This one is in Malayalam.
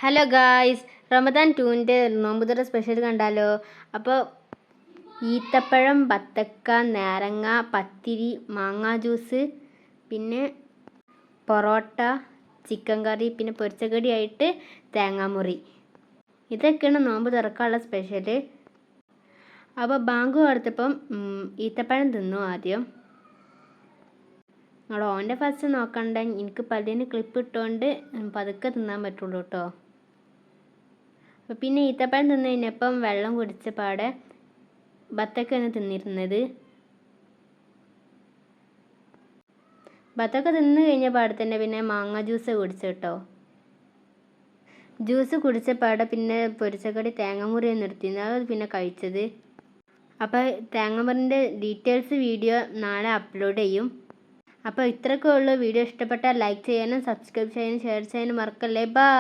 ഹലോ ഗായ്സ്, റമദാൻ 2ൻ്റെ നോമ്പുതുറ സ്പെഷ്യൽ കണ്ടാലോ. അപ്പോൾ ഈത്തപ്പഴം, ബത്തക്ക, നാരങ്ങ, പത്തിരി, മാങ്ങാ ജ്യൂസ്, പിന്നെ പൊറോട്ട, ചിക്കൻ കറി, പിന്നെ പൊരിച്ചകടിയായിട്ട് തേങ്ങാമുറി. ഇതൊക്കെയാണ് നോമ്പ് തുറക്കാനുള്ള സ്പെഷ്യൽ. അപ്പോൾ ബാങ്ക് കൊടുത്തപ്പം ഈത്തപ്പഴം തിന്നു ആദ്യം. നിങ്ങൾ ഓൻ്റെ ഫസ്റ്റ് നോക്കണ്ട, എനിക്ക് പല്ലിന് ക്ലിപ്പ് ഇട്ടുകൊണ്ട് പതുക്കെ തിന്നാൻ പറ്റുള്ളൂ കേട്ടോ. അപ്പോൾ പിന്നെ ഈത്തപ്പഴം തിന്നു കഴിഞ്ഞപ്പം വെള്ളം കുടിച്ച പാടെ ബത്തക്കയാണ് തിന്നിരുന്നത്. ബത്തക്ക തിന്നു കഴിഞ്ഞ പാടെ തന്നെ പിന്നെ മാങ്ങ ജ്യൂസ് കുടിച്ചു കേട്ടോ. ജ്യൂസ് കുടിച്ച പാടെ പിന്നെ പൊരിച്ചക്കടി തേങ്ങാമുറിയാണ് നിർത്തിയത്, അത് പിന്നെ കഴിച്ചത്. അപ്പോൾ തേങ്ങാമുറിൻ്റെ ഡീറ്റെയിൽസ് വീഡിയോ നാളെ അപ്ലോഡ് ചെയ്യും. അപ്പോൾ ഇത്രയൊക്കെ ഉള്ളൂ. വീഡിയോ ഇഷ്ടപ്പെട്ടാൽ ലൈക്ക് ചെയ്യാനും സബ്സ്ക്രൈബ് ചെയ്യാനും ഷെയർ ചെയ്യാനും മറക്കല്ലേ. ബൈ.